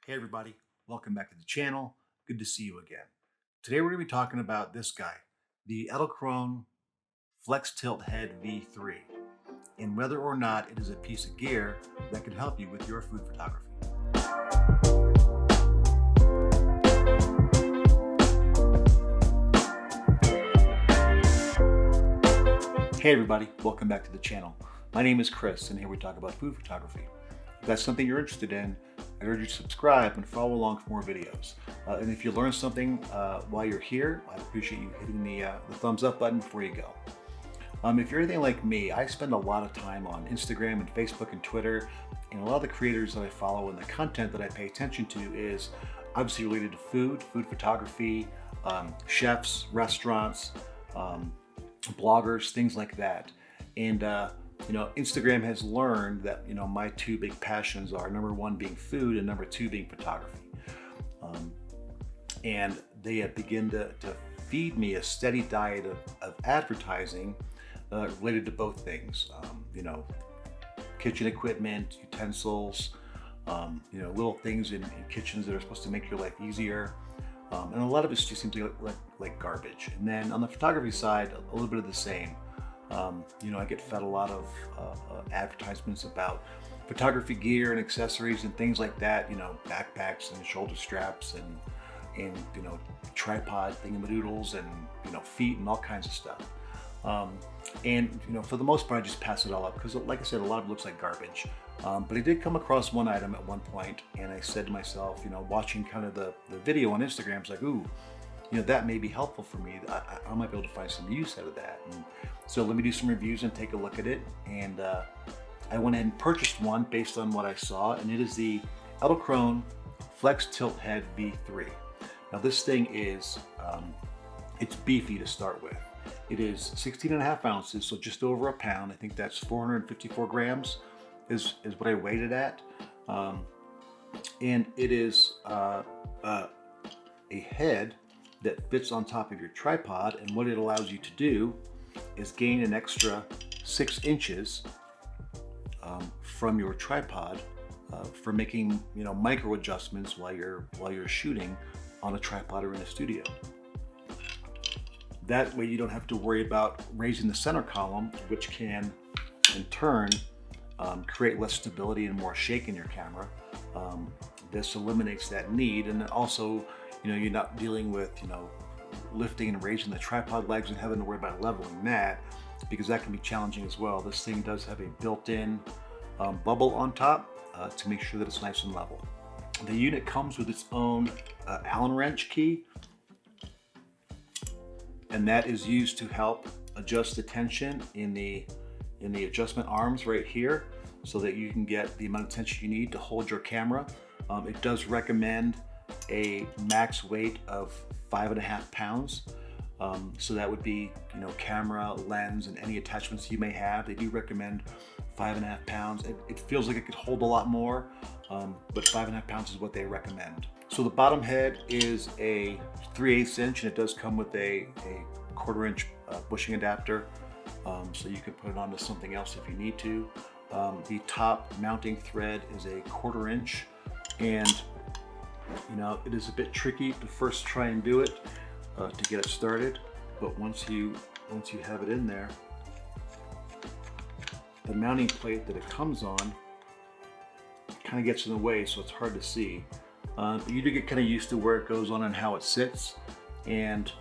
Hey everybody, welcome back to the channel. Good to see you again. Today we're going to be talking about this guy, the Edelkrone Flex Tilt Head V3, and whether or not it is a piece of gear that can help you with your food photography. Hey everybody, welcome back to the channel. My name is Chris and here we talk about food photography. If that's something you're interested in, I urge you to subscribe and follow along for more videos. And if you learn something while you're here, I'd appreciate you hitting the thumbs up button before you go. If you're anything like me, I spend a lot of time on Instagram and Facebook and Twitter, and a lot of the creators that I follow and the content that I pay attention to is obviously related to food photography, chefs, restaurants, bloggers, things like that. And Instagram has learned that, my two big passions are number one being food and number two being photography. And they have begun to feed me a steady diet of advertising related to both things. Kitchen equipment, utensils, little things in kitchens that are supposed to make your life easier. And a lot of it just seems like garbage. And then on the photography side, a little bit of the same. I get fed a lot of advertisements about photography gear and accessories and things like that, backpacks and shoulder straps and tripod thingamadoodles and, feet and all kinds of stuff. For the most part, I just pass it all up because, like I said, a lot of it looks like garbage. But I did come across one item at one point and I said to myself, watching kind of the video on Instagram, I was like, ooh, that may be helpful for me. I might be able to find some use out of that. And so let me do some reviews and take a look at it. And I went ahead and purchased one based on what I saw, and it is the Edelkrone Flex Tilt Head V3. Now this thing is, it's beefy to start with. It is 16.5 ounces, so just over a pound. I think that's 454 grams is what I weighed it at. And it is a head that fits on top of your tripod, and what it allows you to do is gain an extra 6 inches from your tripod for making micro adjustments while you're shooting on a tripod or in a studio. That way you don't have to worry about raising the center column, which can in turn create less stability and more shake in your camera. This eliminates that need, and also you're not dealing with, lifting and raising the tripod legs and having to worry about leveling that, because that can be challenging as well. This thing does have a built-in bubble on top to make sure that it's nice and level. The unit comes with its own Allen wrench key, and that is used to help adjust the tension in the adjustment arms right here, so that you can get the amount of tension you need to hold your camera. It does recommend a max weight of 5.5 pounds. So that would be, camera, lens, and any attachments you may have. They do recommend 5.5 pounds. It feels like it could hold a lot more, but 5.5 pounds is what they recommend. So the bottom head is a 3/8 inch, and it does come with a 1/4 inch bushing adapter. So you can put it onto something else if you need to. The top mounting thread is a 1/4 inch, and it is a bit tricky to first try and do it to get it started, but once you have it in there, the mounting plate that it comes on kind of gets in the way, so it's hard to see. But you do get kind of used to where it goes on and how it sits, and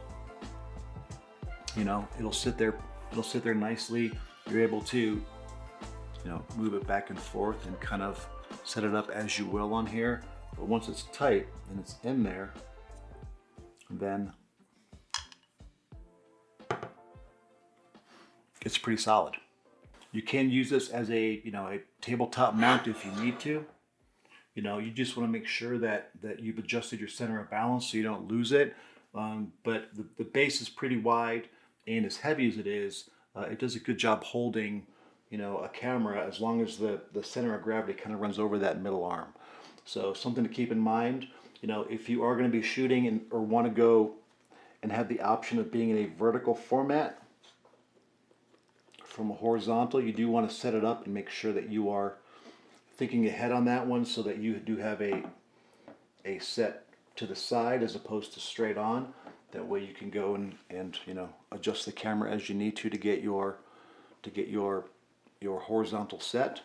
it'll sit there nicely. You're able to move it back and forth and kind of set it up as you will on here. But once it's tight and it's in there, then it's pretty solid. You can use this as a tabletop mount if you need to. You just want to make sure that you've adjusted your center of balance so you don't lose it. But the base is pretty wide, and as heavy as it is, it does a good job holding a camera, as long as the center of gravity kind of runs over that middle arm. So something to keep in mind, if you are going to be shooting or want to go and have the option of being in a vertical format from a horizontal, you do want to set it up and make sure that you are thinking ahead on that one, so that you do have a a set to the side as opposed to straight on. That way you can go and you know, adjust the camera as you need to get your horizontal set.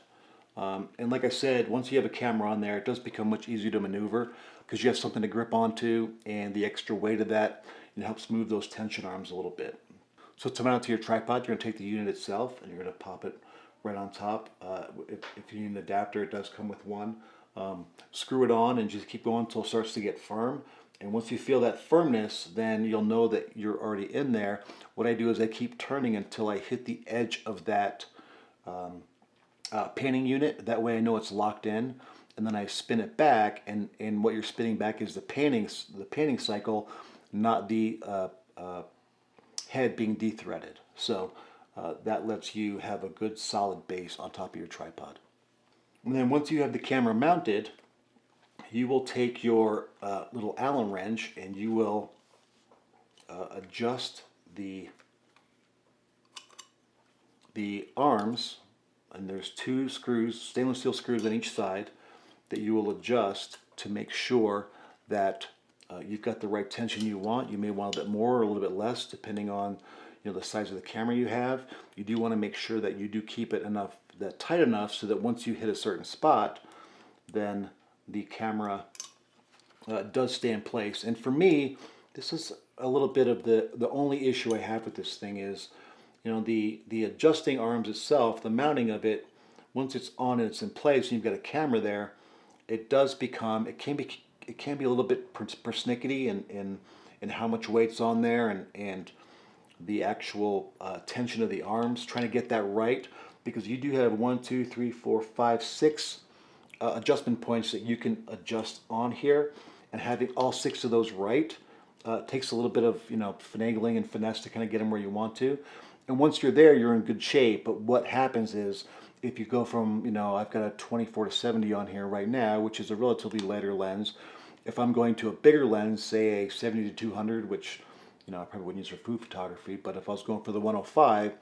And like I said, once you have a camera on there, it does become much easier to maneuver because you have something to grip onto, and the extra weight of that, it helps move those tension arms a little bit. So to mount it to your tripod, you're going to take the unit itself and you're going to pop it right on top. If you need an adapter, it does come with one. Screw it on and just keep going until it starts to get firm. And once you feel that firmness, then you'll know that you're already in there. What I do is I keep turning until I hit the edge of that panning unit. That way I know it's locked in. And then I spin it back, and what you're spinning back is the panning cycle, not the head being dethreaded. So that lets you have a good solid base on top of your tripod. And then once you have the camera mounted, you will take your little Allen wrench and you will adjust the arms, and there's 2 screws, stainless steel screws on each side, that you will adjust to make sure that you've got the right tension you want. You may want a little bit more or a little bit less depending on, you know, the size of the camera you have. You do want to make sure that you do keep it tight enough so that once you hit a certain spot, then the camera does stay in place. And for me, this is a little bit of the only issue I have with this thing is, you know, the adjusting arms itself, the mounting of it, once it's on and it's in place and you've got a camera there, it can be a little bit persnickety in how much weight's on there and the actual tension of the arms, trying to get that right, because you do have 1, 2, 3, 4, 5, 6 adjustment points that you can adjust on here, and having all 6 of those right takes a little bit of, you know, finagling and finesse to kind of get them where you want to. And once you're there, you're in good shape. But what happens is, if you go from, you know, I've got a 24 to 70 on here right now, which is a relatively lighter lens. If I'm going to a bigger lens, say a 70 to 200, which, you know, I probably wouldn't use for food photography, but if I was going for the 105,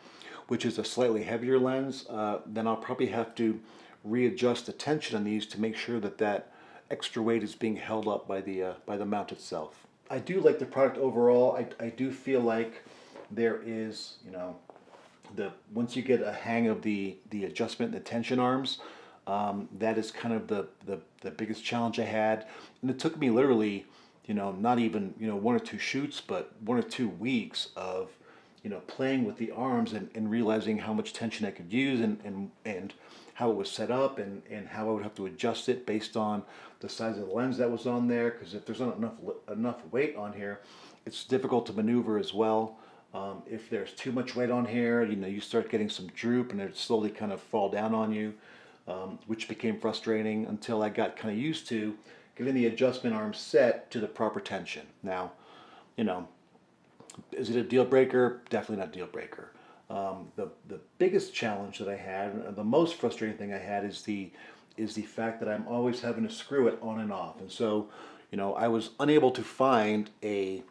which is a slightly heavier lens, then I'll probably have to readjust the tension on these to make sure that that extra weight is being held up by the mount itself. I do like the product overall. I do feel like there is, you know, once you get a hang of the adjustment, the tension arms, that is kind of the biggest challenge I had. And it took me literally, you know, not even, you know, 1 or 2 shoots, but 1 or 2 weeks of, you know, playing with the arms and realizing how much tension I could use and how it was set up and how I would have to adjust it based on the size of the lens that was on there. Because if there's not enough weight on here, it's difficult to maneuver as well. If there's too much weight on here, you know, you start getting some droop and it slowly kind of fall down on you, which became frustrating until I got kind of used to getting the adjustment arm set to the proper tension. Now, you know, is it a deal breaker? Definitely not a deal breaker. The biggest challenge that I had, and the most frustrating thing I had, is the fact that I'm always having to screw it on and off. And so, you know, I was unable to find a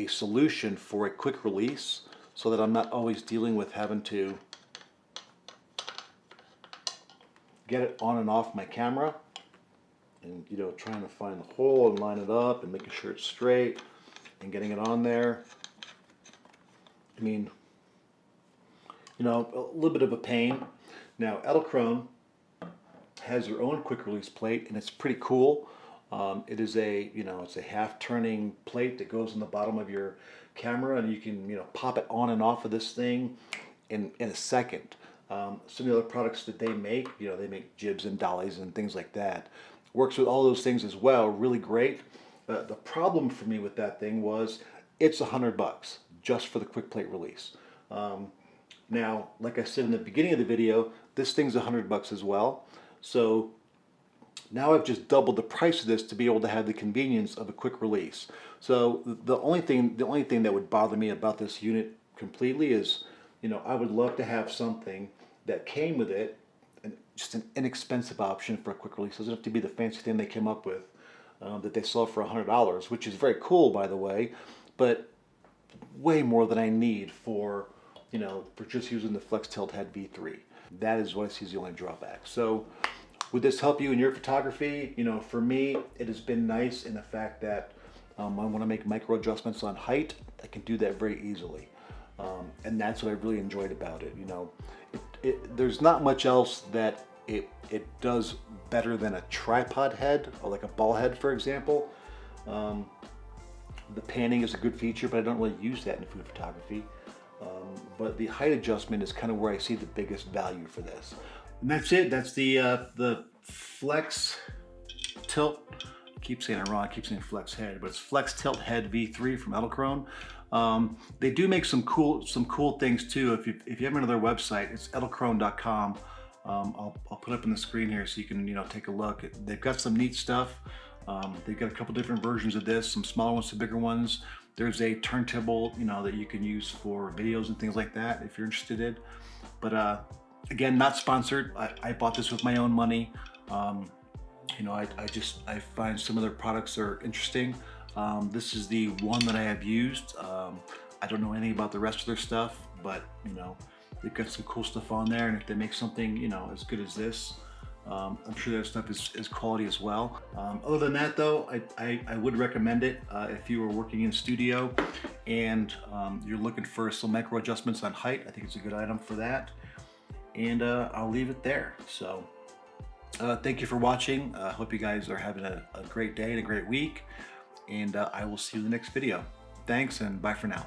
solution for a quick release so that I'm not always dealing with having to get it on and off my camera and, you know, trying to find the hole and line it up and making sure it's straight and getting it on there. I mean, you know, a little bit of a pain. Now, Edelkrone has their own quick release plate, and it's pretty cool. It is it's a half turning plate that goes in the bottom of your camera, and you can, you know, pop it on and off of this thing in a second. Some of the other products that they make, you know, they make jibs and dollies and things like that. Works with all those things as well, really great. The problem for me with that thing was it's $100 just for the quick plate release. Now, like I said in the beginning of the video, this thing's $100 as well. So now I've just doubled the price of this to be able to have the convenience of a quick release. So the only thing that would bother me about this unit completely is, you know, I would love to have something that came with it, and just an inexpensive option for a quick release. It doesn't have to be the fancy thing they came up with that they sell for $100, which is very cool, by the way, but way more than I need for, you know, for just using the Flex Tilt Head V3. That is what I see as the only drawback. So Would this help you in your photography? You know, for me, it has been nice in the fact that I want to make micro adjustments on height. I can do that very easily. And that's what I really enjoyed about it. You know, there's not much else that it does better than a tripod head, or like a ball head, for example. The panning is a good feature, but I don't really use that in food photography. But the height adjustment is kind of where I see the biggest value for this. And that's it. That's the Flex Tilt. I keep saying it wrong. I keep saying Flex Head, but it's Flex Tilt Head V3 from Edelkrone. They do make some cool things too. If you have another website, it's edelkrone.com. I'll put up on the screen here so you can take a look. They've got some neat stuff. They've got a couple different versions of this, some smaller ones, some bigger ones. There's a turntable, that you can use for videos and things like that if you're interested in. But again, not sponsored. I bought this with my own money. I find some of their products are interesting. This is the one that I have used. I don't know anything about the rest of their stuff, but they've got some cool stuff on there, and if they make something as good as this, I'm sure that stuff is quality as well. Other than that though, I would recommend it if you were working in studio and you're looking for some micro adjustments on height. I think it's a good item for that. And I'll leave it there. So thank you for watching. I hope you guys are having a great day and a great week. And I will see you in the next video. Thanks, and bye for now.